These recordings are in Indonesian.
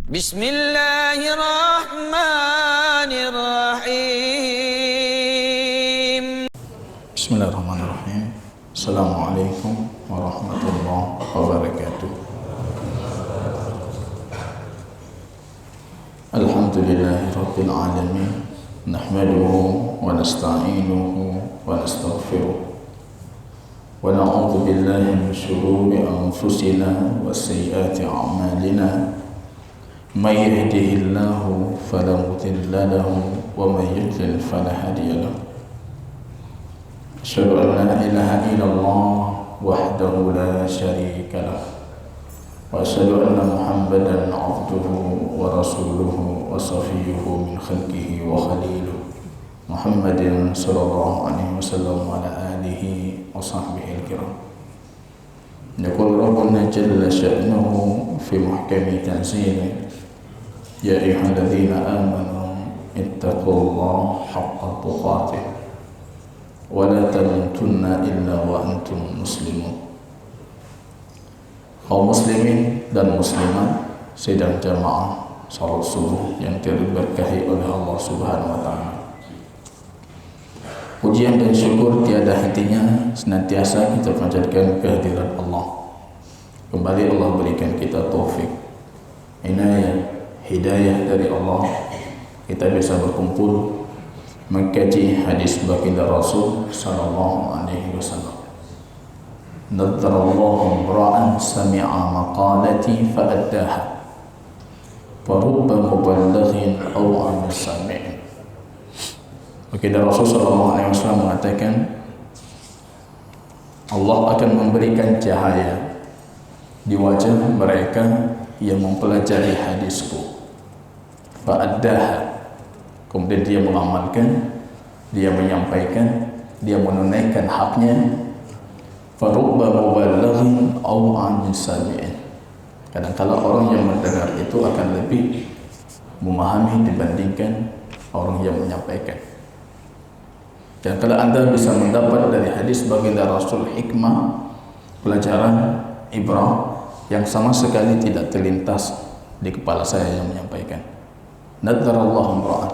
Bismillahirrahmanirrahim. Bismillahirrahmanirrahim. Assalamualaikum warahmatullahi wabarakatuh. Alhamdulillahirabbil alamin. Nahmaduhu wa nasta'inuhu wa nastaghfiruh. Wa na'udzu billahi min shururi anfusina wa sayyiati a'malina. May yahdihillahu fala mudilla lahu wa may yudlil fala hadiya lahu. Asyhadu an la ilaha illallah wahdahu la syarika lah. Wa asyhadu anna Muhammadan 'abduhu wa rasuluhu wa safiyyuhu min khalqihi wa khaliluhu. Muhammadin sallallahu alaihi wasallam wa ala alihi wa sahbihi al-kiram. Yaqul rabbuna jalla sha'nuhu fi muhkami tanzilihi. Ya ayyuhalladzina amanu ittaqullaha haqqa tuqatih wa la tamutunna illa wa antum muslimun. Kaum muslimin dan muslimat sidang jamaah salat subuh yang diberkahi oleh Allah Subhanahu wa taala. Pujian dan syukur tiada hentinya senantiasa kita panjatkan kehadirat Allah. Kembali Allah berikan kita taufik, inayah, hidayah dari Allah, kita bisa berkumpul mengkaji hadis baginda Rasul sallallahu alaihi wasallam. Nadarallahu imra'an sami'a maqalati fa'addaha wa rubba muballighin aw 'amil sami'in. Baginda Rasul sallallahu alaihi wasallam mengatakan, Allah akan memberikan cahaya di wajah mereka yang mempelajari hadisku. Fa'addaha, kemudian dia mengamalkan, dia menyampaikan, dia menunaikan haknya. Farubba muballighin aw 'amil sami'in. Kadang-kala orang yang mendengar itu akan lebih memahami dibandingkan orang yang menyampaikan. Dan kalau Anda bisa mendapat dari hadis baginda Rasul hikmah, pelajaran, ibrah yang sama sekali tidak terlintas di kepala saya yang menyampaikan. Nadarallahu imra'an.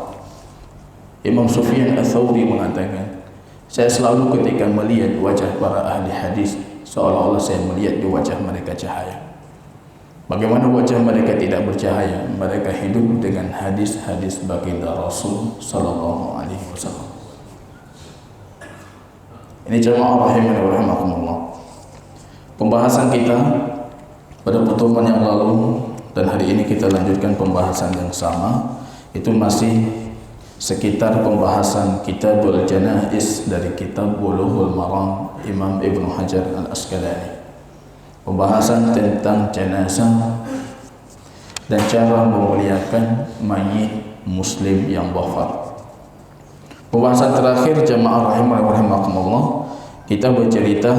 Imam Sufyan Ats-Tsauri mengatakan, saya selalu ketika melihat wajah para ahli hadis seolah-olah saya melihat di wajah mereka cahaya. Bagaimana wajah mereka tidak bercahaya? Mereka hidup dengan hadis-hadis baginda Rasul sallallahu alaihi wasallam. Ini jamaah rahimani wa rahimakumullah. Pembahasan kita pada pertemuan yang lalu dan hari ini kita lanjutkan pembahasan yang sama, itu masih sekitar pembahasan Kitabul Janaiz dari kitab Bulughul Maram Imam Ibnu Hajar Al-Asqalani. Pembahasan tentang jenazah dan cara memuliakan mayit muslim yang wafat. Pembahasan terakhir jamaah rahimani wa rahimakumullah, kita bercerita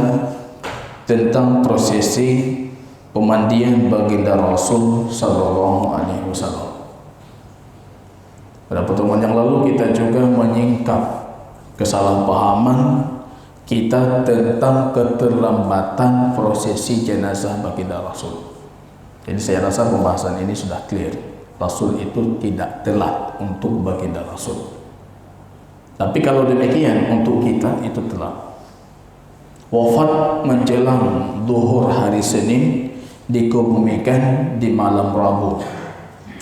tentang prosesi pemandian baginda Rasul sallallahu alaihi wasallam. Pada pertemuan yang lalu kita juga menyingkap kesalahpahaman kita tentang keterlambatan prosesi jenazah baginda Rasul. Jadi saya rasa pembahasan ini sudah clear. Rasul itu tidak telat untuk baginda Rasul. Tapi kalau demikian untuk kita itu telat. Wafat menjelang zuhur hari Senin, dikebumikan di malam Rabu,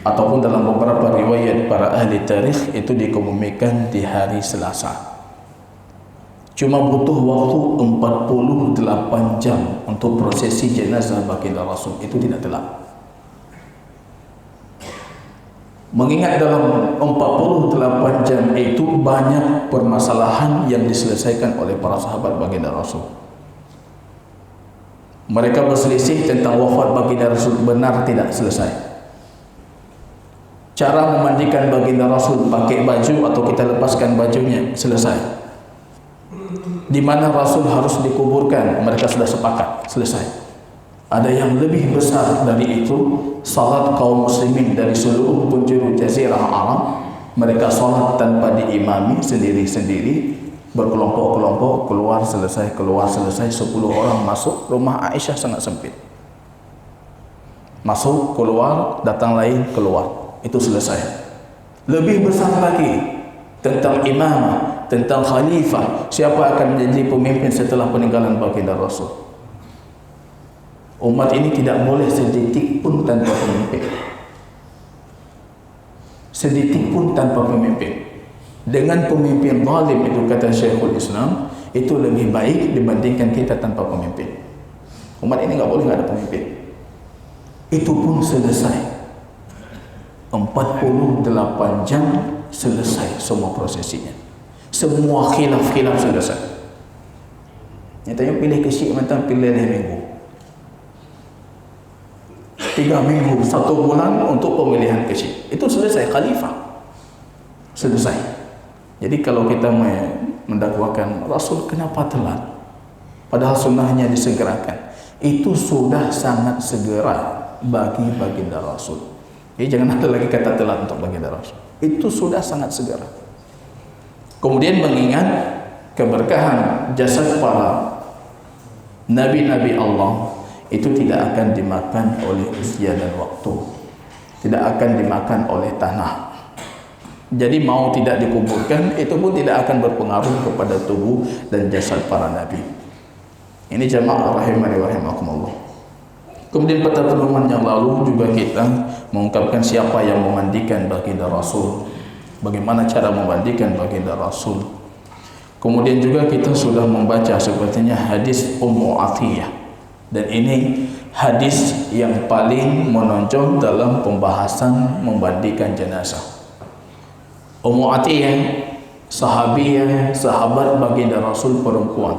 ataupun dalam beberapa riwayat para ahli tarikh itu dikebumikan di hari Selasa. Cuma butuh waktu 48 jam untuk prosesi jenazah baginda Rasul, itu tidak telat. Mengingat dalam 48 jam itu banyak permasalahan yang diselesaikan oleh para sahabat baginda Rasul. Mereka berselisih tentang wafat baginda Rasul benar tidak selesai. Cara memandikan baginda Rasul, pakai baju atau kita lepaskan bajunya, selesai. Di mana Rasul harus dikuburkan, mereka sudah sepakat, selesai. Ada yang lebih besar dari itu, salat kaum muslimin dari seluruh penjuru jazirah Arab, mereka salat tanpa diimami, sendiri-sendiri, berkelompok-kelompok, keluar selesai, 10 orang masuk, rumah Aisyah sangat sempit. Masuk, keluar, datang lain, keluar. Itu selesai. Lebih besar lagi tentang imamah, tentang khalifah, siapa akan menjadi pemimpin setelah peninggalan baginda Rasul. Umat ini tidak boleh sedetik pun tanpa pemimpin. Sedetik pun tanpa pemimpin. Dengan pemimpin zalim itu, kata Syekhul Islam, itu lebih baik dibandingkan kita tanpa pemimpin. Umat ini nggak boleh nggak ada pemimpin. Itu pun selesai. 48 jam selesai semua prosesinya. Semua khilaf-khilaf selesai. Nyatanya pilih kesyik macam pilih minggu. 3 minggu, 1 bulan untuk pemilihan kesyik. Itu selesai, khalifah. Selesai. Jadi kalau kita mendakwakan Rasul kenapa telat? Padahal sunnahnya disegerakan. Itu sudah sangat segera bagi baginda Rasul. Jadi jangan ada lagi kata telat untuk baginda Rasul. Itu sudah sangat segera. Kemudian mengingat keberkahan jasad para nabi-nabi Allah itu tidak akan dimakan oleh usia dan waktu, tidak akan dimakan oleh tanah. Jadi mau tidak dikuburkan itu pun tidak akan berpengaruh kepada tubuh dan jasad para nabi. Ini jamaah rahimani wa rahimakumullah. Kemudian pada pertemuan yang lalu juga kita mengungkapkan siapa yang memandikan baginda Rasul, bagaimana cara memandikan baginda Rasul. Kemudian juga kita sudah membaca sepertinya hadis Ummu Atiyah, dan ini hadis yang paling menonjol dalam pembahasan memandikan jenazah. Ummu Atiyah sahabiah, sahabat baginda Rasul perempuan,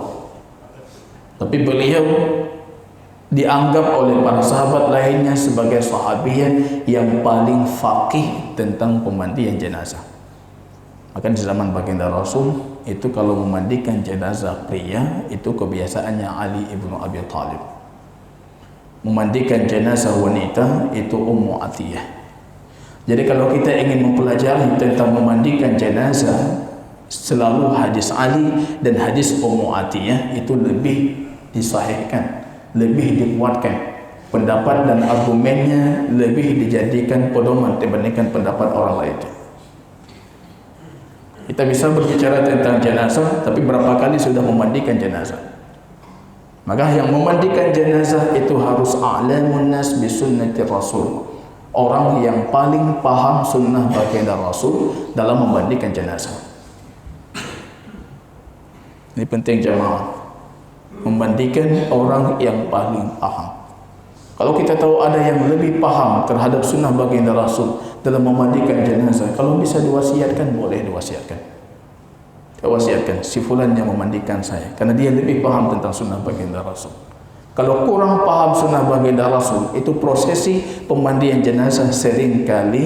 tapi beliau dianggap oleh para sahabat lainnya sebagai sahabiah yang paling faqih tentang pemandian jenazah. Maka di zaman baginda Rasul itu kalau memandikan jenazah pria itu kebiasaannya Ali ibnu Abi Thalib. Memandikan jenazah wanita itu Ummu Atiyah. Jadi kalau kita ingin mempelajari tentang memandikan jenazah, selalu hadis Ali dan hadis Ummu Atiyah itu lebih disahihkan, lebih dikuatkan, pendapat dan argumennya lebih dijadikan pedoman dibandingkan pendapat orang lain. Kita bisa berbicara tentang jenazah, tapi berapa kali sudah memandikan jenazah? Maka yang memandikan jenazah itu harus a'lamun nas bi sunnati Rasul, orang yang paling paham sunnah baginda Rasul dalam memandikan jenazah. Ini penting jemaah. Memandikan orang yang paling paham. Kalau kita tahu ada yang lebih paham terhadap sunnah baginda Rasul dalam memandikan jenazah, kalau bisa diwasiatkan, boleh diwasiatkan. Diwasiatkan si fulan yang memandikan saya, karena dia lebih paham tentang sunnah baginda Rasul. Kalau kurang paham sunnah baginda Rasul, itu prosesi pemandian jenazah seringkali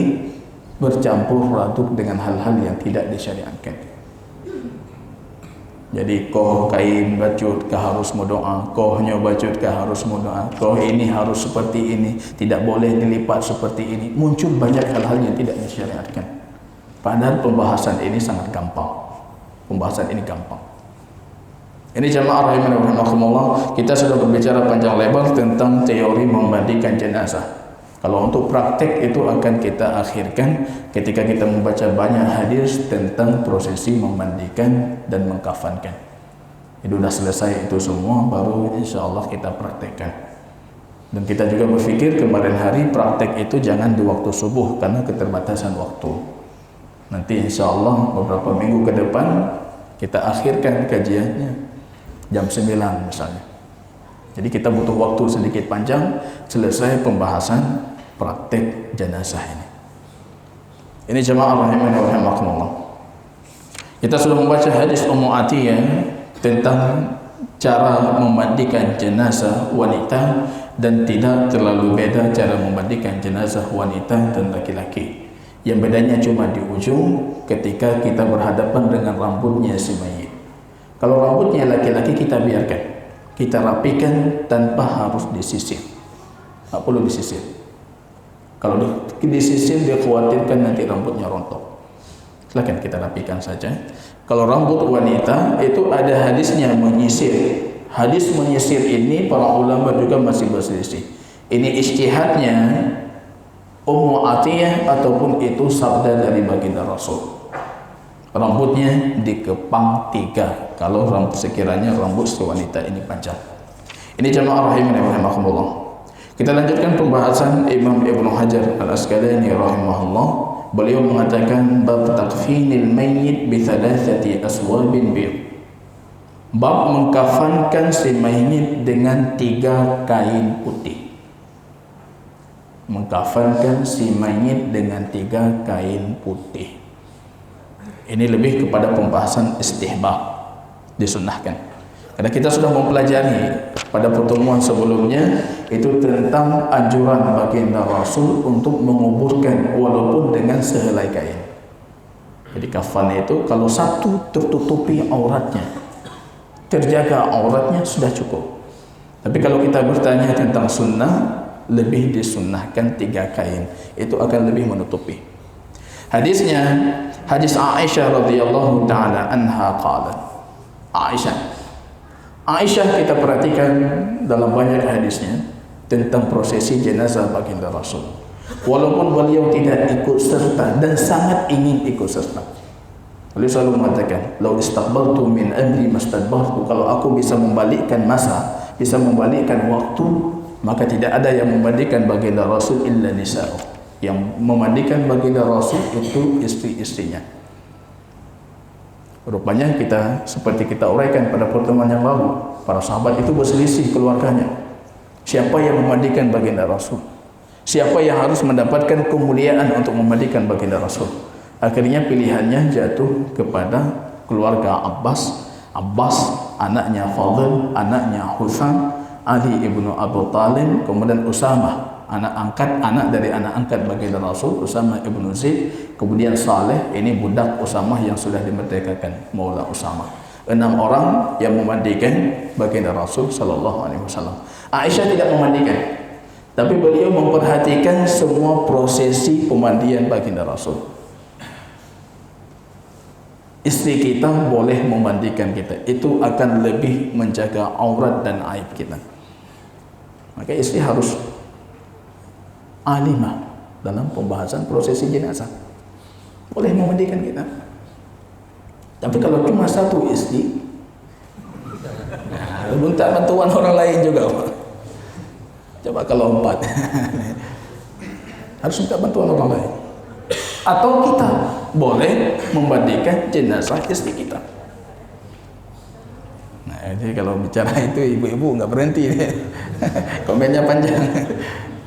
bercampur aduk dengan hal-hal yang tidak disyariatkan. Jadi koh kain bacut kah harus berdoa, kohnya bacut kah harus berdoa, koh ini harus seperti ini, tidak boleh dilipat seperti ini. Muncul banyak hal-hal yang tidak disyariatkan. Padahal pembahasan ini sangat gampang. Pembahasan ini gampang. Ini jamaah rahimani wa rahimakumullah, kita sudah berbicara panjang lebar tentang teori memandikan jenazah. Kalau untuk praktek itu akan kita akhirkan ketika kita membaca banyak hadis tentang prosesi memandikan dan mengkafankan. Itu sudah selesai itu semua, baru insya Allah kita praktekkan. Dan kita juga berpikir kemarin hari praktek itu jangan di waktu subuh karena keterbatasan waktu. Nanti insya Allah beberapa minggu ke depan kita akhirkan kajiannya jam 9 misalnya. Jadi kita butuh waktu sedikit panjang selesai pembahasan praktek jenazah ini. Ini jemaah rahimani wa rahimakumullah. Kita sudah membaca hadis Ummu Atiyah tentang cara memandikan jenazah wanita dan tidak terlalu beda cara memandikan jenazah wanita dan laki-laki. Yang bedanya cuma di ujung ketika kita berhadapan dengan rambutnya si mayit. Kalau rambutnya laki-laki kita biarkan, kita rapikan tanpa harus disisir. Tak perlu disisir. Kalau disisir dia khawatirkan nanti rambutnya rontok. Silakan kita rapikan saja. Kalau rambut wanita itu ada hadisnya menyisir. Hadis menyisir ini para ulama juga masih berselisih. Ini ijtihadnya Ummu Atiyah ataupun itu sabda dari baginda Rasul. Rambutnya dikepang 3 kalau sekiranya rambut si wanita ini panjang. Ini jamaah rahimahumullah. Kita lanjutkan pembahasan Imam Ibnu Hajar Al-Asqalani rahimahullah. Beliau mengatakan bab takfinil mayyit bi thalathati aswabin bid. Bab mengkafankan si mayit dengan 3 kain putih. Mengkafankan si mayit dengan 3 kain putih. Ini lebih kepada pembahasan istihbab, disunnahkan. Karena kita sudah mempelajari pada pertemuan sebelumnya itu tentang anjuran baginda Rasul untuk menguburkan walaupun dengan sehelai kain. Jadi kafan itu kalau satu tertutupi auratnya, terjaga auratnya sudah cukup. Tapi kalau kita bertanya tentang sunnah, lebih disunnahkan 3 kain. Itu akan lebih menutupi. Hadisnya hadis Aisyah radhiyallahu taala anha qalat. Aisyah kita perhatikan dalam banyak hadisnya tentang prosesi jenazah baginda Rasul. Walaupun beliau tidak ikut serta dan sangat ingin ikut serta. Beliau selalu mengatakan, "Lau istaqbaltu min amri mastadbartu." Kalau aku bisa membalikkan masa, bisa membalikkan waktu, maka tidak ada yang memandikan baginda Rasul illa nisa'u. Yang memandikan baginda Rasul itu istri-istrinya. Rupanya kita seperti kita uraikan pada pertemuan yang lalu, para sahabat itu berselisih keluarganya. Siapa yang memandikan baginda Rasul? Siapa yang harus mendapatkan kemuliaan untuk memandikan baginda Rasul? Akhirnya pilihannya jatuh kepada keluarga Abbas. Abbas anaknya Fadl, anaknya Husain, Ali ibnu Abu Talib, kemudian Usamah, anak dari anak angkat baginda Rasul, Usamah ibnu Zaid, kemudian Saleh, ini budak Usamah yang sudah dimerdekakan, Maula Usamah. 6 orang yang memandikan baginda Rasul sallallahu alaihi wasallam. Aisyah tidak memandikan, tapi beliau memperhatikan semua prosesi pemandian baginda Rasul. Istri kita boleh memandikan kita, itu akan lebih menjaga aurat dan aib kita. Maka istri harus alimah dalam pembahasan prosesi jenazah. Boleh memandikan kita. Tapi kalau cuma satu istri, minta bantuan orang lain juga. Coba kalau 4 harus minta bantuan orang lain. Atau kita boleh memandikan jenazah istri kita. Nah, jadi kalau bicara itu ibu-ibu nggak berhenti, komennya panjang.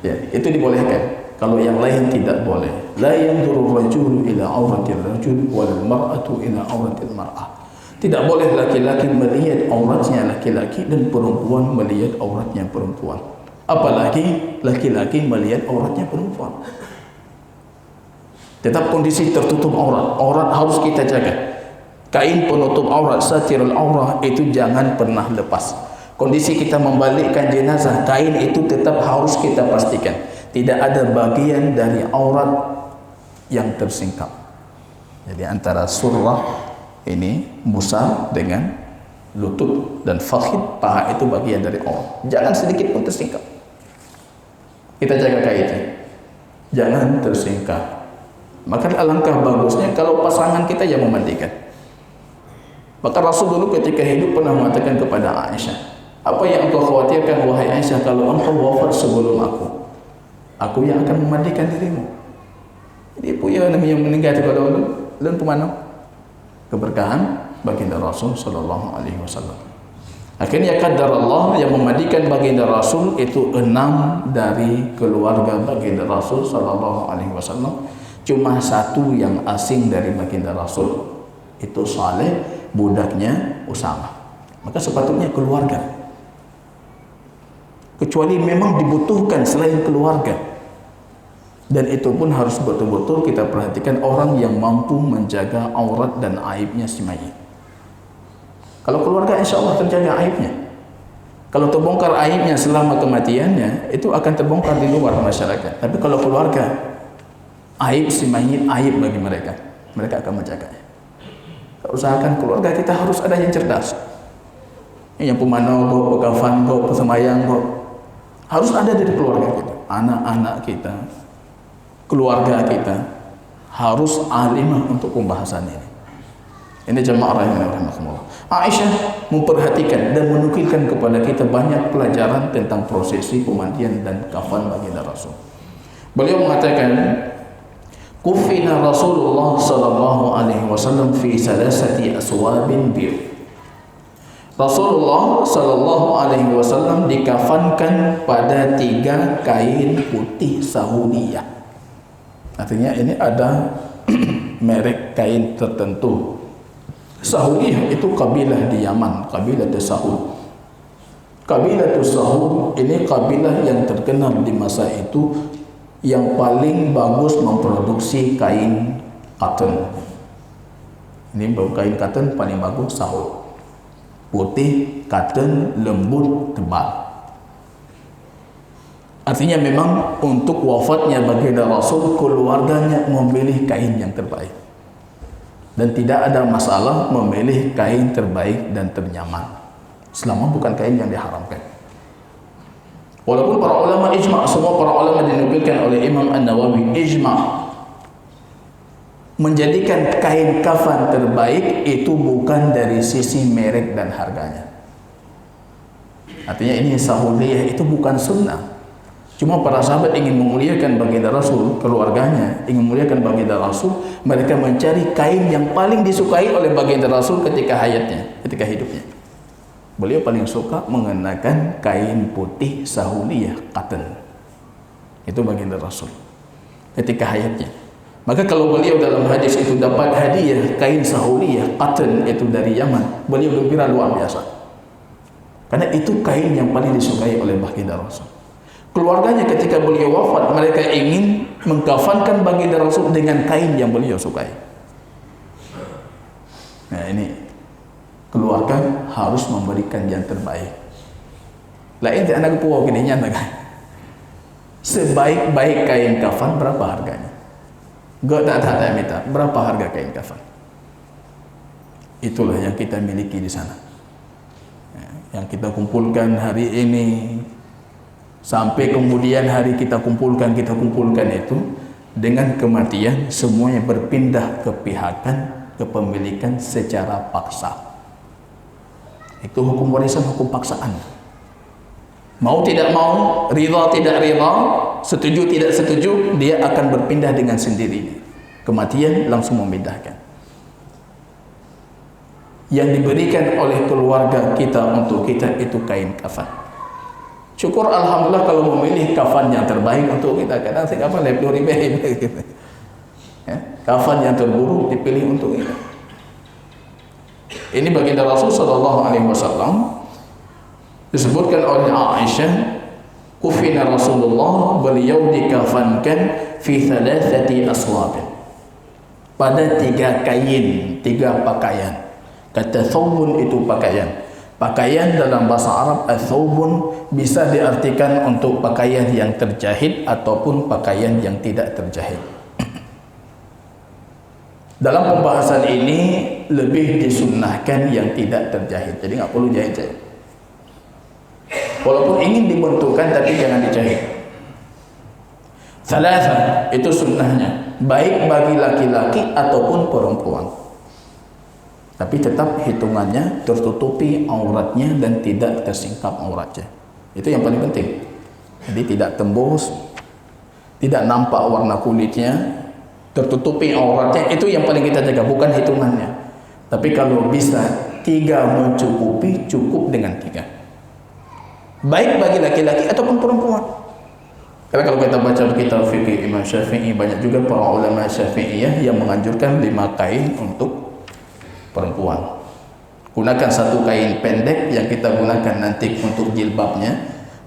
Ya, itu dibolehkan. Kalau yang lain tidak boleh. La yanzuru rajulu ila auratil rajul wal mar'atu ila auratil mar'ah. Tidak boleh laki-laki melihat auratnya laki-laki dan perempuan melihat auratnya perempuan. Apalagi laki-laki melihat auratnya perempuan. Tetap kondisi tertutup aurat. Aurat harus kita jaga. Kain penutup aurat, satirul aurah itu jangan pernah lepas. Kondisi kita membalikkan jenazah, kain itu tetap harus kita pastikan. Tidak ada bagian dari aurat yang tersingkap. Jadi antara surah ini, musa dengan lutut dan fakhid, paha itu bagian dari aurat. Jangan sedikit pun tersingkap. Kita jaga kainnya. Jangan tersingkap. Maka alangkah bagusnya kalau pasangan kita yang memandikan. Maka Rasul dulu ketika hidup pernah mengatakan kepada Aisyah, apa yang engkau khawatirkan wahai Aisyah kalau engkau wafat sebelum aku? Aku yang akan memandikan dirimu. Jadi punya yang meninggal kepada ulun pemana? Keberkahan baginda Rasul sallallahu alaihi wasallam. Akhirnya qadar Allah yang memandikan baginda Rasul itu 6 dari keluarga baginda Rasul sallallahu alaihi wasallam. Cuma 1 yang asing dari baginda Rasul, itu Saleh, budaknya Usamah. Maka sepatutnya keluarga. Kecuali memang dibutuhkan selain keluarga. Dan itu pun harus betul-betul kita perhatikan orang yang mampu menjaga aurat dan aibnya si mayit. Kalau keluarga insya Allah terjaga aibnya. Kalau terbongkar aibnya selama kematiannya, itu akan terbongkar di luar masyarakat. Tapi kalau keluarga, aib si mayit aib bagi mereka, mereka akan menjaganya. Usahakan keluarga kita harus ada yang cerdas. Yang pemanaw kok, pekafan kok, pesemayang kok, Harus ada dari keluarga kita, anak-anak kita, keluarga kita harus alimah untuk pembahasan ini. Ini jemaah rahimahumullah. Aisyah memperhatikan dan menukilkan kepada kita banyak pelajaran tentang prosesi pemandian dan kafan baginda Rasul. Beliau mengatakan, kufina Rasulullah sallallahu alaihi wasallam fi salasati aswabin bir. Rasulullah sallallahu alaihi wasallam dikafankan pada 3 kain putih sahuliyah. Artinya ini ada merek kain tertentu. Sahuliyah itu kabilah di Yaman, kabilah Sahul. Kabilah Sahul ini kabilah yang terkenal di masa itu yang paling bagus memproduksi kain cotton. Ini kain cotton paling bagus Sahul. Putih, cotton, lembut, tebal. Artinya memang untuk wafatnya baginda Rasul, keluarganya memilih kain yang terbaik. Dan tidak ada masalah memilih kain terbaik dan ternyaman selama bukan kain yang diharamkan. Walaupun para ulama ijma', semua para ulama dinukilkan oleh Imam An-Nawawi ijma' menjadikan kain kafan terbaik itu bukan dari sisi merek dan harganya. Artinya ini sahuliyah itu bukan sunnah. Cuma para sahabat ingin memuliakan baginda Rasul, keluarganya ingin memuliakan baginda Rasul, mereka mencari kain yang paling disukai oleh baginda Rasul ketika hayatnya, ketika hidupnya. Beliau paling suka mengenakan kain putih sahuliyah cotton. Itu baginda Rasul ketika hayatnya. Maka kalau beliau dalam hadis itu dapat hadiah kain sahuliyah cotton itu dari Yaman, beliau gembira luar biasa. Karena itu kain yang paling disukai oleh baginda Rasul. Keluarganya ketika beliau wafat, mereka ingin mengkafankan baginda Rasul dengan kain yang beliau sukai. Nah ini, keluarga harus memberikan yang terbaik. Lain di anak pulau gini nyata kan? Sebaik-baik kain kafan berapa harganya? Gak tak minta, berapa harga kain kafan? Itulah yang kita miliki di sana. Yang kita kumpulkan hari ini, sampai kemudian hari kita kumpulkan itu dengan kematian semuanya berpindah kepihakan kepemilikan secara paksa. Itu hukum warisan, hukum paksaan. Mau tidak mau, ridha tidak ridha, setuju tidak setuju, dia akan berpindah dengan sendirinya. Kematian langsung memindahkan. Yang diberikan oleh keluarga kita untuk kita itu kain kafan. Syukur alhamdulillah kalau memilih kafan yang terbaik untuk kita. Kadang saya kafan lebih gitu. Ya, kafan yang terburuk dipilih untuk kita. Ini baginda Rasul sallallahu alaihi wasallam disebutkan oleh Aisyah, kufina Rasulullah, beliau dikafankan fi thalathati aswab. Pada 3 kain, 3 pakaian. Kata thawbun itu pakaian. Pakaian dalam bahasa Arab, al-thawbun bisa diartikan untuk pakaian yang terjahit ataupun pakaian yang tidak terjahit. Dalam pembahasan ini lebih disunnahkan yang tidak terjahit. Jadi nggak perlu jahit-jahit. Walaupun ingin dibentukkan tapi jangan dijahit. Salasa itu sunnahnya, baik bagi laki-laki ataupun perempuan. Tapi tetap hitungannya tertutupi auratnya dan tidak tersingkap auratnya. Itu yang paling penting. Jadi tidak tembus, tidak nampak warna kulitnya, tertutupi auratnya, itu yang paling kita jaga, bukan hitungannya. Tapi kalau bisa 3 mencukupi, cukup dengan 3. Baik bagi laki-laki ataupun perempuan. Karena kalau kita baca kitab fikih Imam Syafi'i, banyak juga para ulama Syafi'iyah yang menganjurkan 5 kain untuk perempuan. Gunakan 1 kain pendek yang kita gunakan nanti untuk jilbabnya,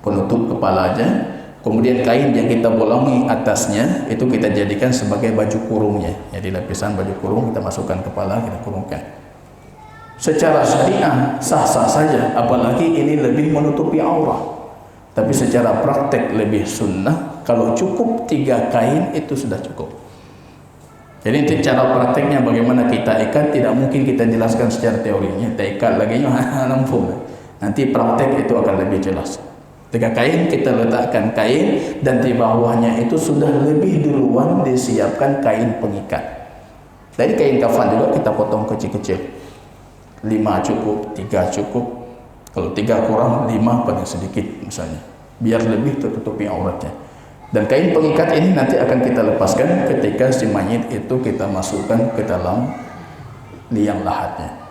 penutup kepalanya. Kemudian kain yang kita bolongi atasnya itu kita jadikan sebagai baju kurungnya. Jadi lapisan baju kurung kita masukkan kepala, kita kurungkan. Secara syariah sah-sah saja, apalagi ini lebih menutupi aurat. Tapi secara praktek lebih sunnah, kalau cukup 3 kain itu sudah cukup. Jadi nanti cara prakteknya bagaimana kita ikat tidak mungkin kita jelaskan secara teorinya. Kita ikat lagi nampung. Nanti praktek itu akan lebih jelas. Ketika kain, kita letakkan kain, dan di bawahnya itu sudah lebih duluan disiapkan kain pengikat. Dari kain kafan juga kita potong kecil-kecil. 5 cukup, 3 cukup. Kalau 3 kurang, 5 paling sedikit misalnya. Biar lebih tertutupi auratnya. Dan kain pengikat ini nanti akan kita lepaskan ketika si mayit itu kita masukkan ke dalam liang lahatnya.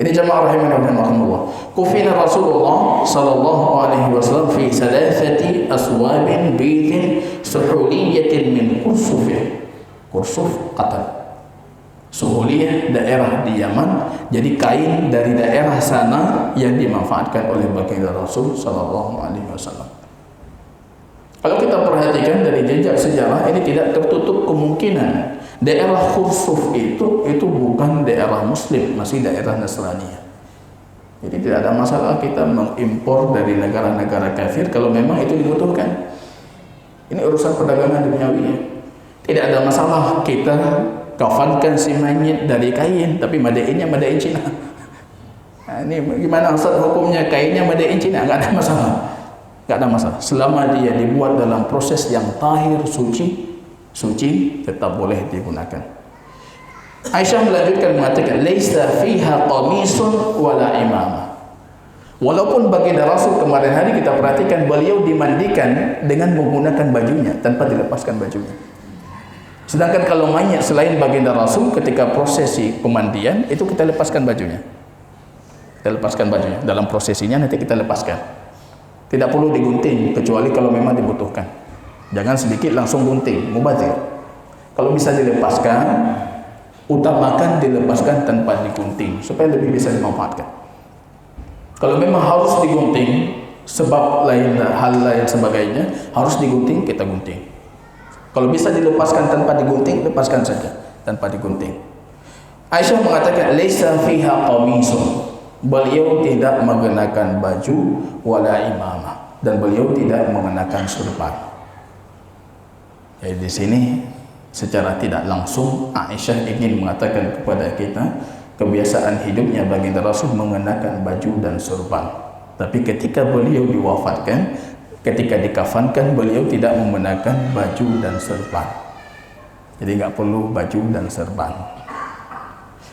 Ini jamaah rahimani wa rahimakumullah. Kufina Rasulullah sallallahu alaihi wasallam fi thalathati aswabin bidin suhuliyatin min kursufin. Kursuf qatar. Suhuliyah daerah di Yaman, jadi kain dari daerah sana yang dimanfaatkan oleh baginda Rasul sallallahu alaihi wasallam. Kalau kita perhatikan dari jejak sejarah, ini tidak tertutup kemungkinan daerah Kursuf itu bukan daerah Muslim, masih daerah Nasraniyah. Jadi tidak ada masalah kita mengimpor dari negara-negara kafir kalau memang itu dibutuhkan. Ini urusan perdagangan duniawi. Tidak ada masalah kita kafankan si mayit dari kain, tapi madainnya madain Cina. Nah, ini gimana Ustaz hukumnya kainnya madain Cina? Enggak ada masalah. Enggak ada masalah. Selama dia dibuat dalam proses yang tahir, suci tetap boleh digunakan. Aisyah melanjutkan mengatakan laisa fiha qamisun wala imamah. Walaupun baginda Rasul kemarin hari kita perhatikan beliau dimandikan dengan menggunakan bajunya tanpa dilepaskan bajunya. Sedangkan kalau mayat selain baginda Rasul ketika prosesi pemandian itu kita lepaskan bajunya. Kita lepaskan bajunya. Dalam prosesinya nanti kita lepaskan. Tidak perlu digunting kecuali kalau memang dibutuhkan. Jangan sedikit langsung gunting, mubazir. Kalau bisa dilepaskan, utamakan dilepaskan tanpa digunting supaya lebih bisa dimanfaatkan. Kalau memang harus digunting, sebab lain, hal lain sebagainya, harus digunting, kita gunting. Kalau bisa dilepaskan tanpa digunting, lepaskan saja tanpa digunting. Aisyah mengatakan, "Laisa fiha qamisun." Beliau tidak mengenakan baju wala imamah, dan beliau tidak mengenakan surban. Jadi di sini secara tidak langsung Aisyah ingin mengatakan kepada kita kebiasaan hidupnya baginda Rasul mengenakan baju dan surban. Tapi ketika beliau diwafatkan, ketika dikafankan, beliau tidak mengenakan baju dan surban. Jadi enggak perlu baju dan surban.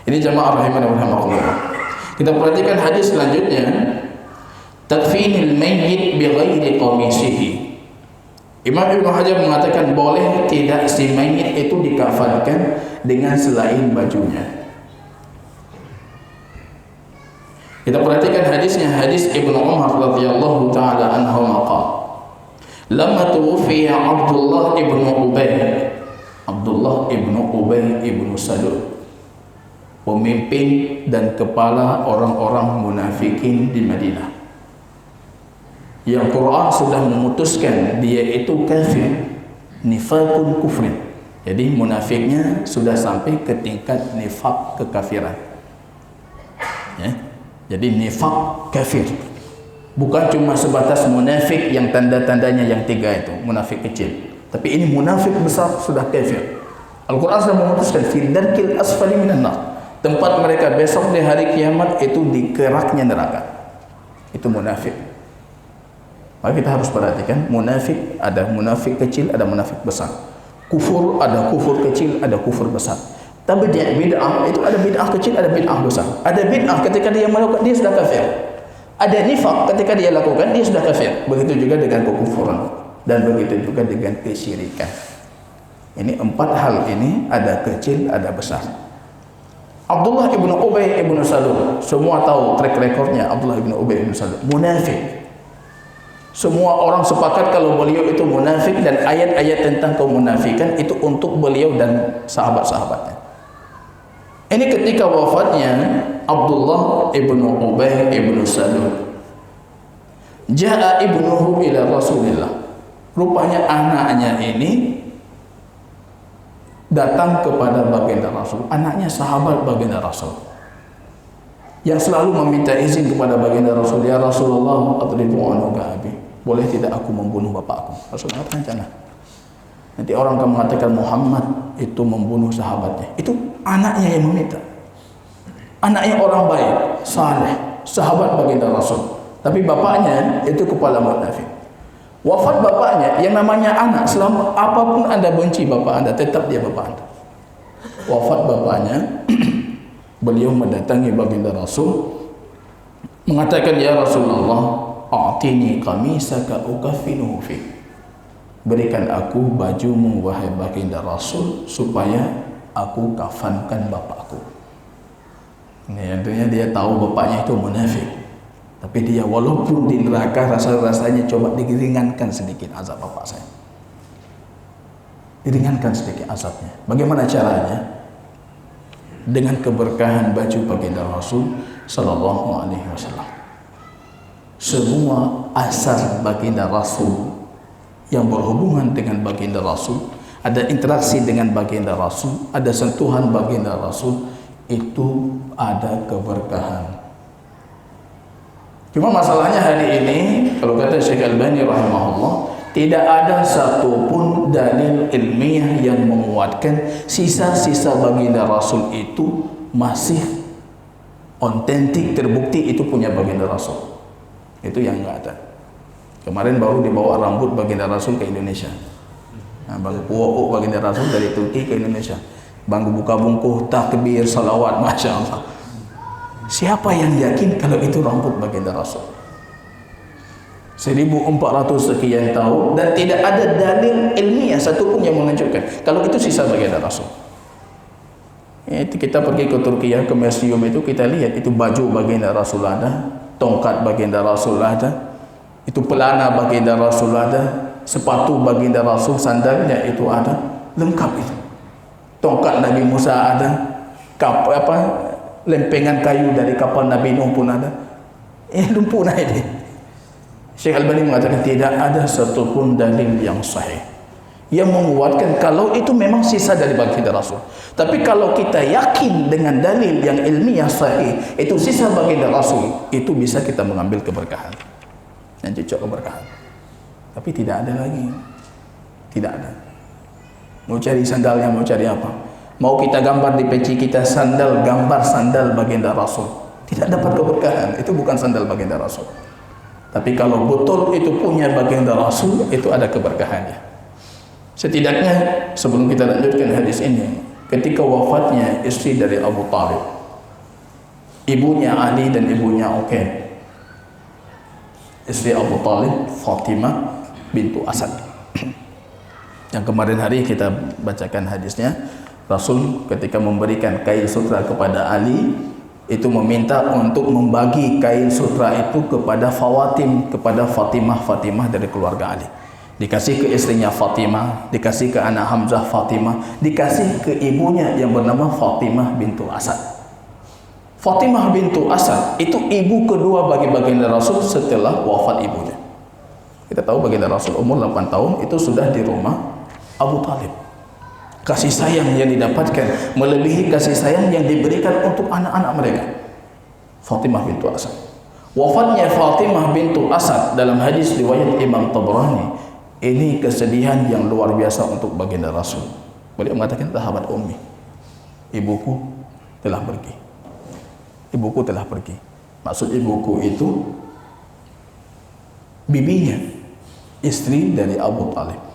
Ini jamaah rahimani wa rahimakumullah. Kita perhatikan hadis selanjutnya. Takfinil mayyit bighairi qamisihi. Imam Ibnu Hajar mengatakan boleh tidak si mayit itu dikafankan dengan selain bajunya. Kita perhatikan hadisnya, hadis Ibnu Umar radhiyallahu taala anhu maqal. Lamma tuwfiya Abdullah ibnu Ubay ibnu Salul, pemimpin dan kepala orang-orang munafikin di Madinah. Yang Quran sudah memutuskan dia itu kafir, nifaqun kufrin. Jadi munafiknya sudah sampai ke tingkat nifaq kekafiran. Ya. Jadi nifaq kafir. Bukan cuma sebatas munafik yang tanda-tandanya yang 3 itu, munafik kecil. Tapi ini munafik besar sudah kafir. Al-Quran sudah memutuskan fi darkil asfali minan nar. Tempat mereka besok di hari kiamat itu di keraknya neraka. Itu munafik. Maka kita harus perhatikan, munafik ada munafik kecil, ada munafik besar. Kufur ada kufur kecil, ada kufur besar. Tapi bid'ah itu ada bid'ah kecil, ada bid'ah besar. Ada bid'ah ketika dia melakukan, dia sudah kafir. Ada nifaq ketika dia lakukan, dia sudah kafir. Begitu juga dengan kekufuran dan begitu juga dengan kesyirikan. Ini 4 hal ini, ada kecil, ada besar. Abdullah ibnu Ubay ibnu Salul, semua tahu track recordnya Abdullah ibnu Ubay ibnu Salul, munafik. Semua orang sepakat kalau beliau itu munafik, dan ayat-ayat tentang kemunafikan itu untuk beliau dan sahabat-sahabatnya. Ini ketika wafatnya Abdullah ibnu Ubay ibnu Salul, ja'a ibnuhu ila Rasulillah. Rupanya anaknya ini datang kepada baginda Rasul. Anaknya sahabat baginda Rasul yang selalu meminta izin kepada baginda Rasul, "Ya Rasulullah, adribu anhu abi." Boleh tidak aku membunuh bapakku? Rasul mengatakan jangan. Nanti orang akan mengatakan Muhammad itu membunuh sahabatnya. Itu anaknya yang meminta. Anaknya orang baik, saleh, sahabat baginda Rasul. Tapi bapaknya itu kepala munafik. Wafat bapaknya, yang namanya anak, selama apapun Anda benci bapak Anda, tetap dia bapak Anda. Wafat bapaknya, beliau mendatangi baginda Rasul, mengatakan, ya Rasulullah, a'tini qamisaka ukaffinuhu fi. Berikan aku bajumu wahai baginda Rasul supaya aku kafankan bapakku. Ini artinya dia tahu bapaknya itu munafik. Tapi dia walaupun di neraka rasanya coba diringankan sedikit azab bapak saya. Diringankan sedikit azabnya. Bagaimana caranya? Dengan keberkahan baju baginda Rasul sallallahu alaihi wasallam. Semua asar baginda Rasul yang berhubungan dengan baginda Rasul, ada interaksi dengan baginda Rasul, ada sentuhan baginda Rasul, itu ada keberkahan. Cuma masalahnya hari ini, kalau kata Syekh Albani rahimahullah, tidak ada satupun dalil ilmiah yang menguatkan sisa-sisa baginda Rasul itu masih otentik, terbukti itu punya baginda Rasul. Itu yang enggak ada. Kemarin baru dibawa rambut baginda Rasul ke Indonesia. Nah, bangku puak baginda Rasul dari Turki ke Indonesia. Bangku buka bungkuh, takbir, salawat, Masya Allah. Siapa yang yakin kalau itu rambut baginda Rasul? 1400 sekian tahun dan tidak ada dalil ilmiah satupun yang menunjukkan kalau itu sisa baginda Rasul. Itu kita pergi ke Turki, ke museum itu kita lihat itu baju baginda Rasul ada, tongkat baginda Rasul ada, itu pelana baginda Rasul ada, sepatu baginda Rasul, sandalnya itu ada, lengkap itu. Tongkat Nabi Musa ada, lempengan kayu dari kapal Nabi Nuh pun ada. Lumpuh naik dia. Syekh Albani mengatakan tidak ada satupun dalil yang sahih yang menguatkan kalau itu memang sisa dari baginda Rasul. Tapi kalau kita yakin dengan dalil yang ilmiah sahih itu sisa baginda Rasul, itu bisa kita mengambil keberkahan dan cocok keberkahan. Tapi tidak ada lagi. Tidak ada. Mau cari sandalnya, mau cari apa? Mau kita gambar di peci kita sandal, gambar sandal baginda Rasul, tidak dapat keberkahan. Itu bukan sandal baginda Rasul. Tapi kalau betul itu punya baginda Rasul, itu ada keberkahannya. Setidaknya sebelum kita lanjutkan hadis ini, ketika wafatnya istri dari Abu Talib, ibunya Ali dan ibunya Uqail, istri Abu Talib, Fatimah bintu Asad. Yang kemarin hari kita bacakan hadisnya, Rasul ketika memberikan kain sutra kepada Ali, itu meminta untuk membagi kain sutra itu kepada Fatimah dari keluarga Ali. Dikasih ke istrinya Fatimah, dikasih ke anak Hamzah Fatimah, dikasih ke ibunya yang bernama Fatimah bintu Asad. Fatimah bintu Asad itu ibu kedua bagi baginda Rasul setelah wafat ibunya. Kita tahu baginda Rasul umur 8 tahun itu sudah di rumah Abu Talib. Kasih sayang yang didapatkan melebihi kasih sayang yang diberikan untuk anak-anak mereka. Fatimah bintu Asad. Wafatnya Fatimah bintu Asad dalam hadis riwayat Imam Tabrani, ini kesedihan yang luar biasa untuk baginda Rasul. Beliau mengatakan, sahabat ummi, ibuku telah pergi. Ibuku telah pergi. Maksud ibuku itu bibinya, istri dari Abu Talib.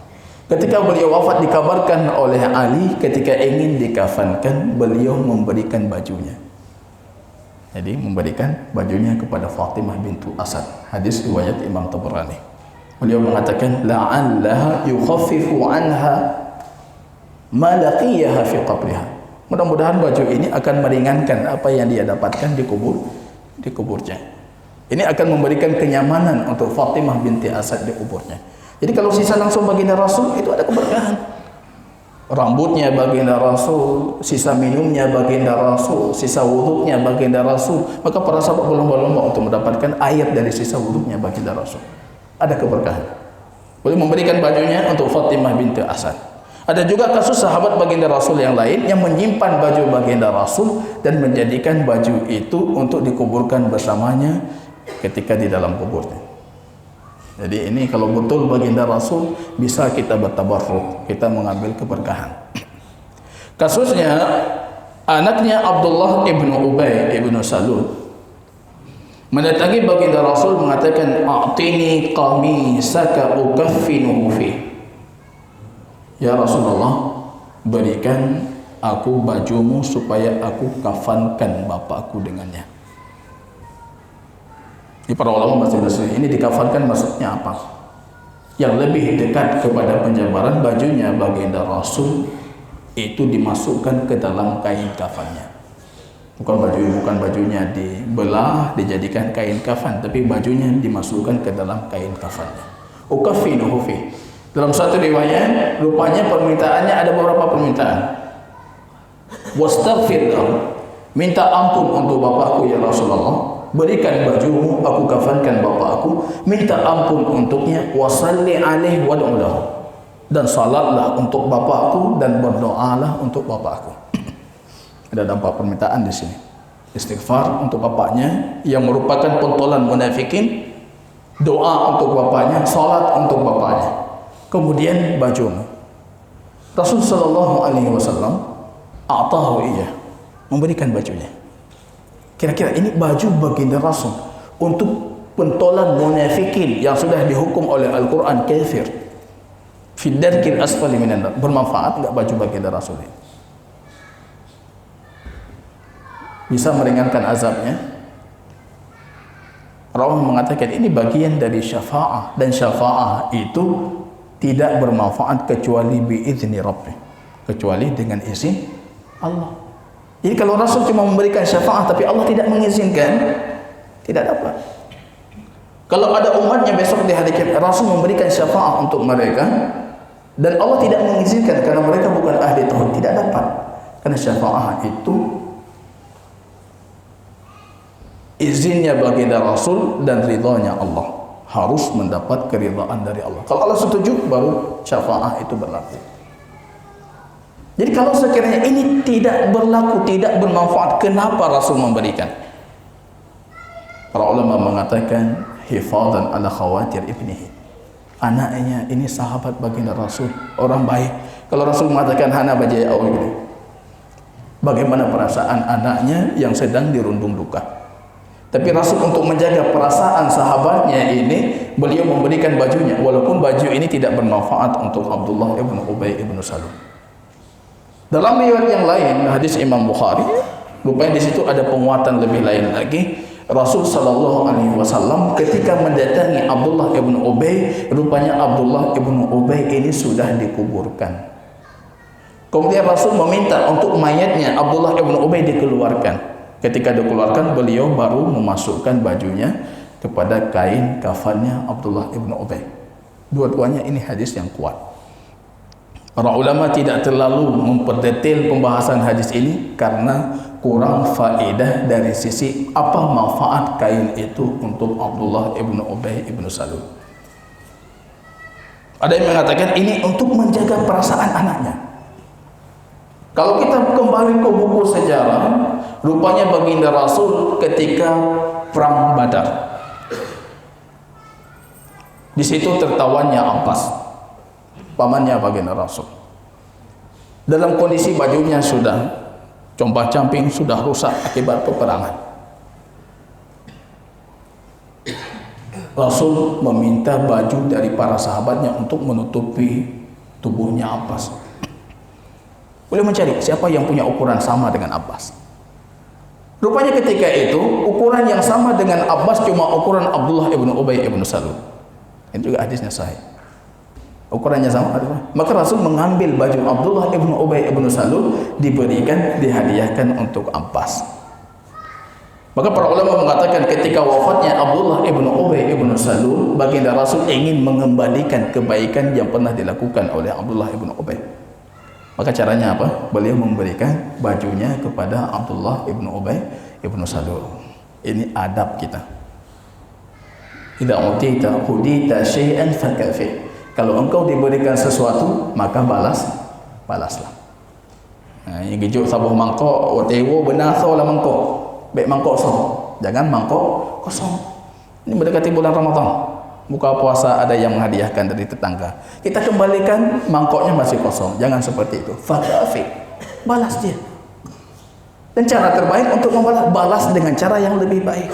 Ketika beliau wafat dikabarkan oleh Ali, ketika ingin dikafankan, beliau memberikan bajunya. Jadi memberikan bajunya kepada Fatimah bintu Asad. Hadis riwayat Imam Tabrani. Beliau mengatakan, la'allaha yukhaffifu anha ma laqiyaha fi qabriha. Mudah-mudahan baju ini akan meringankan apa yang dia dapatkan di kuburnya. Ini akan memberikan kenyamanan untuk Fatimah binti Asad di kuburnya. Jadi kalau sisa langsung baginda Rasul, itu ada keberkahan. Rambutnya baginda Rasul, sisa minumnya baginda Rasul, sisa wuduknya baginda Rasul. Maka para sahabat berlomba-lomba untuk mendapatkan air dari sisa wuduknya baginda Rasul. Ada keberkahan. Boleh memberikan bajunya untuk Fatimah binti Asad. Ada juga kasus sahabat baginda Rasul yang lain yang menyimpan baju baginda Rasul dan menjadikan baju itu untuk dikuburkan bersamanya ketika di dalam kuburnya. Jadi ini kalau betul baginda Rasul, bisa kita bertabarruk, kita mengambil keberkahan. Kasusnya anaknya Abdullah ibnu Ubay ibnu Salul mendatangi baginda Rasul mengatakan, "A'tini qamisaka ukaffinuhu fi." Ya Rasulullah, berikan aku bajumu supaya aku kafankan bapakku dengannya. Ini para ulama masih berselisih, ini dikafankan maksudnya apa? Yang lebih dekat kepada penjabaran, bajunya baginda Rasul itu dimasukkan ke dalam kain kafannya. Bukan bajunya dibelah dijadikan kain kafan, tapi bajunya dimasukkan ke dalam kain kafannya. Ukaffinuhu fi. Dalam satu riwayat, rupanya permintaannya ada beberapa permintaan. Wastaghfir lahu, minta ampun untuk bapakku ya Rasulullah, berikan bajumu, aku kafankan bapakku, minta ampun untuknya, wasalli alaihi wad'u lahu, dan salatlah untuk bapakku dan berdoalah untuk bapakku. Ada 4 permintaan di sini. Istighfar untuk bapaknya yang merupakan pentolan munafikin, doa untuk bapaknya, salat untuk bapaknya. Kemudian bajumu. Rasul sallallahu alaihi wasallam a'tahu iya, memberikan bajunya. Kira-kira ini baju baginda Rasul untuk pentolan munafikin yang sudah dihukum oleh Al-Qur'an kafir. Fi darkil asfali minan nar. Bermanfaat enggak baju baginda Rasul ini? Bisa meringankan azabnya? Rawi mengatakan ini bagian dari syafa'ah, dan syafa'ah itu tidak bermanfaat kecuali biizni Rabbih, kecuali dengan izin Allah. Jadi kalau Rasul cuma memberikan syafaat tapi Allah tidak mengizinkan, tidak dapat. Kalau ada umatnya besok di hari kiamat, Rasul memberikan syafaat untuk mereka dan Allah tidak mengizinkan karena mereka bukan ahli tauhid, tidak dapat. Karena syafaat itu izinnya baginda Rasul dan ridhonya Allah, harus mendapat keridhaan dari Allah. Kalau Allah setuju baru syafaat itu berlaku. Jadi kalau sekiranya ini tidak berlaku, tidak bermanfaat, kenapa Rasul memberikan? Para ulama mengatakan hifadzan ala khawatir ibnihi. Anaknya ini sahabat baginda Rasul, orang baik. Kalau Rasul mengatakan hana bajai awal, bagaimana perasaan anaknya yang sedang dirundung duka? Tapi Rasul untuk menjaga perasaan sahabatnya ini, beliau memberikan bajunya, walaupun baju ini tidak bermanfaat untuk Abdullah ibn Ubay ibn Salul. Dalam riwayat yang lain, hadis Imam Bukhari, rupanya di situ ada penguatan lebih lain lagi. Rasul sallallahu alaihi wasallam ketika mendatangi Abdullah ibn Ubay, rupanya Abdullah ibn Ubay ini sudah dikuburkan. Kemudian Rasul meminta untuk mayatnya Abdullah ibn Ubay dikeluarkan. Ketika dikeluarkan, beliau baru memasukkan bajunya kepada kain kafannya Abdullah ibn Ubay. Dua-duanya ini hadis yang kuat. Para ulama tidak terlalu memperdetail pembahasan hadis ini karena kurang faedah dari sisi apa manfaat kain itu untuk Abdullah ibn Ubay ibn Salul. Ada yang mengatakan ini untuk menjaga perasaan anaknya. Kalau kita kembali ke buku sejarah, rupanya baginda Rasul ketika perang Badar, di situ tertawannya Abbas, pamannya baginda Rasul. Dalam kondisi bajunya sudah compang-camping, sudah rusak akibat peperangan. Rasul meminta baju dari para sahabatnya untuk menutupi tubuhnya Abbas. Boleh mencari siapa yang punya ukuran sama dengan Abbas. Rupanya ketika itu ukuran yang sama dengan Abbas cuma ukuran Abdullah ibn Ubay ibn Salul. Ini juga hadisnya sahih. Ukurannya sama. Maka Rasul mengambil baju Abdullah ibn Ubay ibn Salul, diberikan, dihadiahkan untuk Abbas. Maka para ulama mengatakan ketika wafatnya Abdullah ibn Ubay ibn Salul, baginda Rasul ingin mengembalikan kebaikan yang pernah dilakukan oleh Abdullah ibn Ubay. Maka caranya apa? Beliau memberikan bajunya kepada Abdullah ibn Ubay ibn Salul. Ini adab kita. Idza utita hudita syai'an fakafi. Kalau engkau diberikan sesuatu, maka balaslah. Nah, yang gijuk sabuh mangkok, tewo benar so lah mangkok. Baik mangkok so. Jangan mangkok kosong. Ini mendekati bulan Ramadan. Buka puasa ada yang menghadiahkan dari tetangga, kita kembalikan mangkoknya masih kosong. Jangan seperti itu. Fakafi, balas dia. Dan cara terbaik untuk membalas, balas dengan cara yang lebih baik.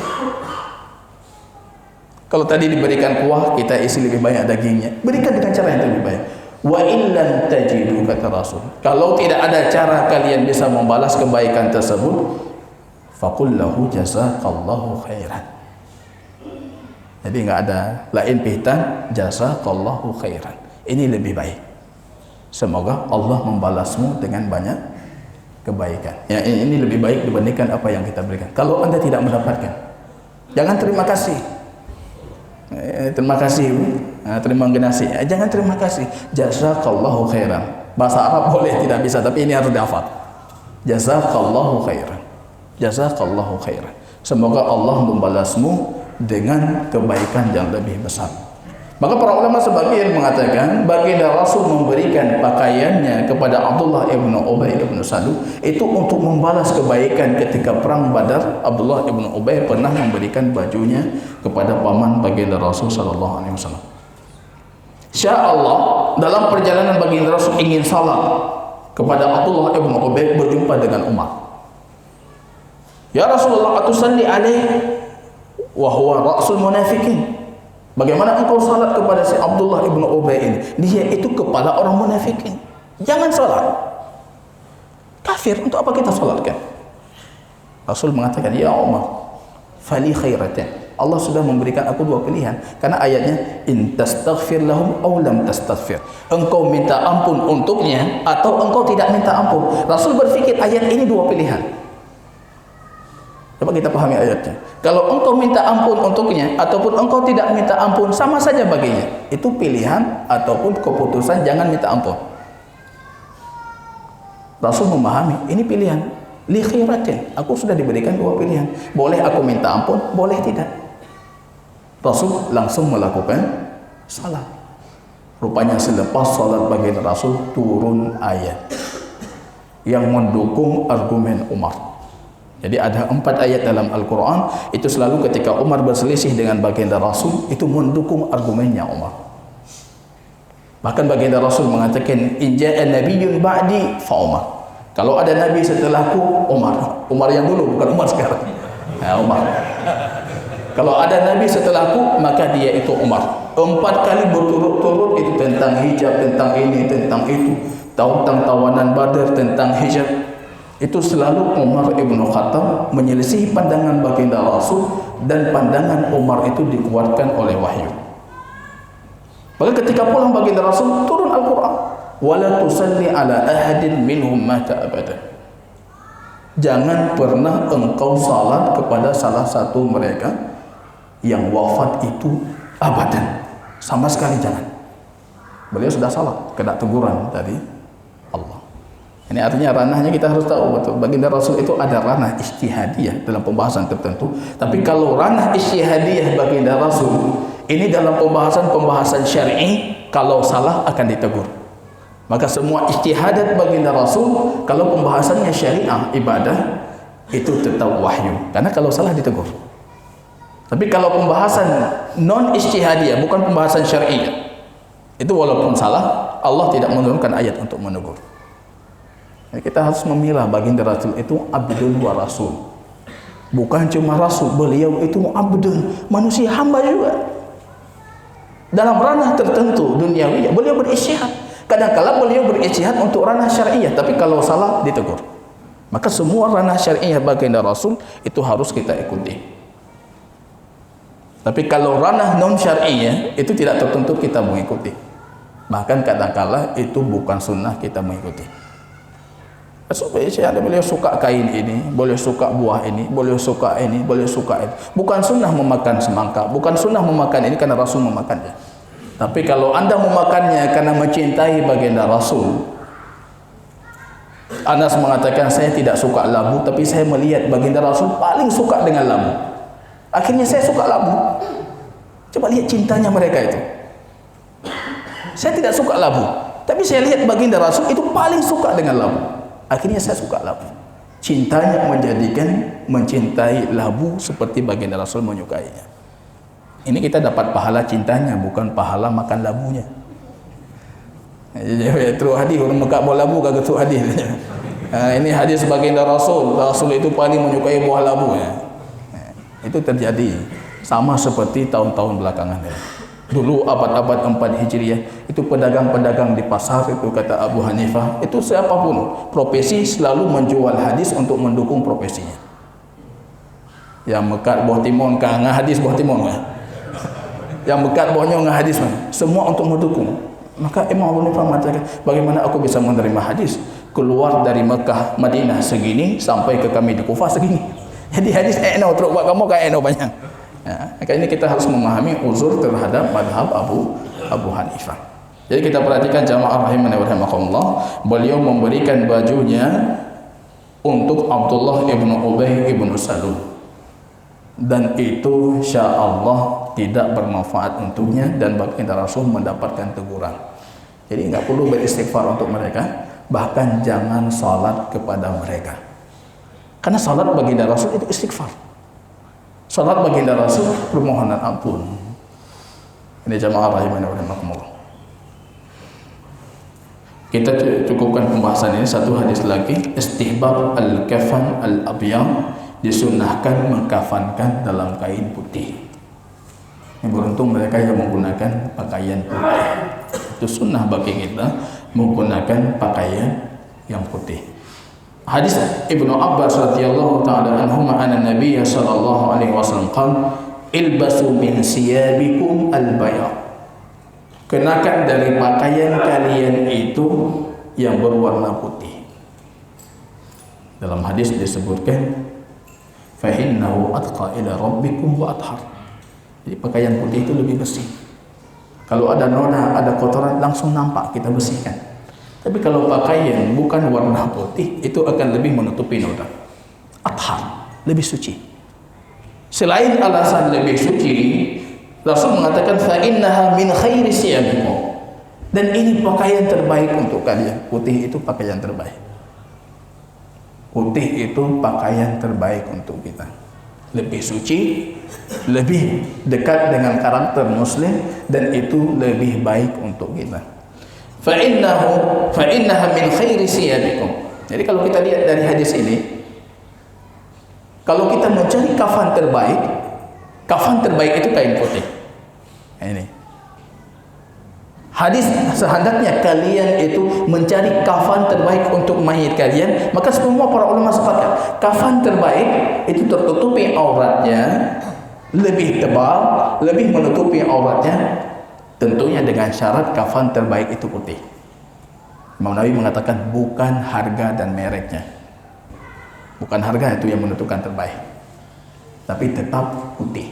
Kalau tadi diberikan kuah, kita isi lebih banyak dagingnya. Berikan dengan cara yang lebih baik. Wa illam tajidu, kata Rasul, kalau tidak ada cara kalian bisa membalas kebaikan tersebut, faqul lahu jazakallahu khairan. Jadi enggak ada lain pihitan, jazakallahu khairan. Ini lebih baik. Semoga Allah membalasmu dengan banyak kebaikan. Ya, ini lebih baik dibandingkan apa yang kita berikan. Kalau Anda tidak mendapatkan, jangan terima kasih. Terima kasih, terima kasih. Jangan terima kasih. Jazakallahu khairan. Bahasa Arab boleh tidak bisa, tapi ini harus dihafal. Jazakallahu khairan. Jazakallahu khairan. Semoga Allah membalasmu dengan kebaikan yang lebih besar. Maka para ulama sebagian mengatakan baginda Rasul memberikan pakaiannya kepada Abdullah ibn Ubay ibn Salul itu untuk membalas kebaikan ketika perang Badar. Abdullah ibn Ubay pernah memberikan bajunya kepada paman baginda Rasul sallallahu alaihi wasallam. Insyaallah dalam perjalanan baginda Rasul ingin salat kepada Abdullah ibn Ubay, berjumpa dengan Umar. Ya Rasulullah, atusalli alaihi wa huwa ra'sul munafikin. Bagaimana engkau salat kepada si Abdullah ibn Ubay ini? Dia itu kepala orang munafikin. Jangan salat. Kafir, untuk apa kita salatkan? Rasul mengatakan, ya Umar, fali khairatan. Allah sudah memberikan aku dua pilihan. Karena ayatnya, in tastaghfir lahum aw lam tastaghfir. Engkau minta ampun untuknya atau engkau tidak minta ampun. Rasul berfikir ayat ini dua pilihan. Coba kita pahami ayatnya. Kalau engkau minta ampun untuknya ataupun engkau tidak minta ampun, sama saja baginya. Itu pilihan ataupun keputusan jangan minta ampun. Rasul memahami, ini pilihan. Li khiratin, aku sudah diberikan dua pilihan. Boleh aku minta ampun, boleh tidak. Rasul langsung melakukan salat. Rupanya selepas salat baginda Rasul turun ayat yang mendukung argumen Umar. Jadi ada 4 ayat dalam Al-Quran, itu selalu ketika Umar berselisih dengan baginda Rasul, itu mendukung argumennya Umar. Bahkan baginda Rasul mengatakan, in ja'a nabiyyun ba'di fa Umar. Kalau ada nabi setelahku, Umar. Umar yang dulu, bukan Umar sekarang. Nah, Umar. Kalau ada nabi setelahku, maka dia itu Umar. 4 kali berturut-turut itu tentang hijab, tentang ini, tentang itu. Tentang tawanan Badar, tentang hijab. Itu selalu Umar ibn Khattab menyelisihi pandangan baginda Rasul, dan pandangan Umar itu dikuatkan oleh wahyu. Maka ketika pulang baginda Rasul, turun Al-Quran, wala tusalli ala ahadin minhum mata abadan. Jangan pernah engkau salat kepada salah satu mereka yang wafat itu abadan, sama sekali jangan. Beliau sudah salat, kena teguran tadi Allah. Ini artinya ranahnya kita harus tahu betul. Baginda Rasul itu ada ranah ijtihadiyah dalam pembahasan tertentu. Tapi kalau ranah ijtihadiyah baginda Rasul ini dalam pembahasan syar'i, kalau salah akan ditegur. Maka semua ijtihadat baginda Rasul kalau pembahasannya syariah ibadah itu tetap wahyu. Karena kalau salah ditegur. Tapi kalau pembahasan non ijtihadiyah, bukan pembahasan syar'i, itu walaupun salah, Allah tidak menurunkan ayat untuk menegur. Jadi kita harus memilah baginda Rasul itu abdun wa rasul. Bukan cuma rasul, beliau itu abdun, manusia hamba juga. Dalam ranah tertentu duniawi, beliau berijtihad. Kadang-kala beliau berijtihad untuk ranah syariah, tapi kalau salah ditegur. Maka semua ranah syariah baginda Rasul itu harus kita ikuti. Tapi kalau ranah non syariah itu tidak tertentu kita mengikuti. Bahkan kadang-kala itu bukan sunnah kita mengikuti. Supaya beliau suka kain ini, boleh suka buah ini, boleh suka ini, boleh suka ini. Bukan sunnah memakan semangka, bukan sunnah memakan ini karena Rasul memakannya. Tapi kalau anda memakannya karena mencintai baginda Rasul, Anas mengatakan, saya tidak suka labu, tapi saya melihat baginda Rasul paling suka dengan labu. Akhirnya saya suka labu. Coba lihat cintanya mereka itu. Saya tidak suka labu, tapi saya lihat baginda Rasul itu paling suka dengan labu. Akhirnya saya suka labu. Cintanya menjadikan mencintai labu seperti baginda Rasul menyukainya. Ini kita dapat pahala cintanya, bukan pahala makan labunya. Terus hadis orang Mekah buah labu kagak tu hadis. Ini hadis baginda Rasul. Rasul itu paling menyukai buah labu. Itu terjadi sama seperti tahun-tahun belakangan ini. Dulu abad-abad 4 Hijriah itu pedagang-pedagang di pasar itu, kata Abu Hanifah, itu siapapun profesi selalu menjual hadis untuk mendukung profesinya. Yang mekat bawah timun ka ngah hadis bawah timun ka. Yang mekat bawahnya ngah hadis semua untuk mendukung. Maka Imam Abu Hanifah mengatakan, bagaimana aku bisa menerima hadis keluar dari Mekah Madinah segini sampai ke kami di Kufah segini. Jadi hadis eno teruk buat kamu ka eno banyak. Ya, maka ini kita harus memahami uzur terhadap madhab Abu Hanifah. Jadi kita perhatikan jamaah rahimani wa rahimakumullah, beliau memberikan bajunya untuk Abdullah ibnu Ubay ibnu Salul, dan itu insya Allah tidak bermanfaat untuknya, dan baginda Rasul mendapatkan teguran. Jadi nggak perlu beristighfar untuk mereka, bahkan jangan salat kepada mereka, karena salat baginda Rasul itu istighfar. Salat baginda Rasul permohonan ampun. Ini jamaah rahimani wa rahimakumullah. Kita cukupkan pembahasan ini, satu hadis lagi, istihbab al-kafan al-abyad, disunnahkan mengkafankan dalam kain putih. Yang beruntung mereka yang menggunakan pakaian putih. Itu sunnah bagi kita menggunakan pakaian yang putih. Hadis Ibnu Abbas radhiyallahu taala anhuma anna Nabiy sallallahu alaihi wasallam qala ilbasu min siyabikum al-bayad. Kenakan dari pakaian kalian itu yang berwarna putih. Dalam hadis disebutkan fa innahu atqa ila rabbikum wa athhar. Jadi pakaian putih itu lebih bersih. Kalau ada noda, ada kotoran langsung nampak, kita bersihkan. Tapi kalau pakaian bukan warna putih, itu akan lebih menutupi noda. Athhar, lebih suci. Selain alasan lebih suci, Rasul mengatakan fa innaha min khairi siyabikum. Dan ini pakaian terbaik untuk kalian. Putih itu pakaian terbaik. Putih itu pakaian terbaik untuk kita. Lebih suci, lebih dekat dengan karakter muslim, dan itu lebih baik untuk kita. Fa innaha min khairi siyabikum. Jadi kalau kita lihat dari hadis ini, kalau kita mencari kafan terbaik itu kain putih. Nah, ini hadis, sehendaknya kalian itu mencari kafan terbaik untuk mayit kalian. Maka semua para ulama sepakat, kafan terbaik itu tertutupi auratnya, lebih tebal, lebih menutupi auratnya, tentunya dengan syarat kafan terbaik itu putih. Imam Nawawi mengatakan bukan harga dan mereknya. Bukan harga itu yang menentukan terbaik, tapi tetap putih.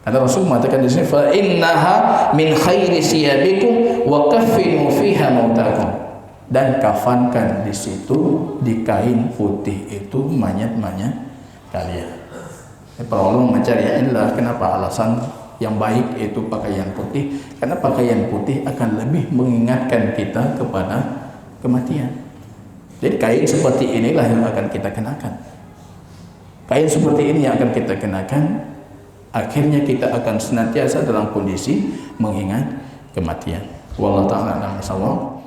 Karena Rasul mengatakan di sini fa innaha min khairi siyabikum wa kaffinu fiha mautakum. Dan kafankan di situ, di kain putih itu mayat-mayat kalian. Para ulama mencari adalah kenapa alasan yang baik itu pakaian putih, karena pakaian putih akan lebih mengingatkan kita kepada kematian. Jadi kain seperti inilah yang akan kita kenakan. Kain seperti ini yang akan kita kenakan, akhirnya kita akan senantiasa dalam kondisi mengingat kematian. Wallahu ta'ala a'lam bishawab.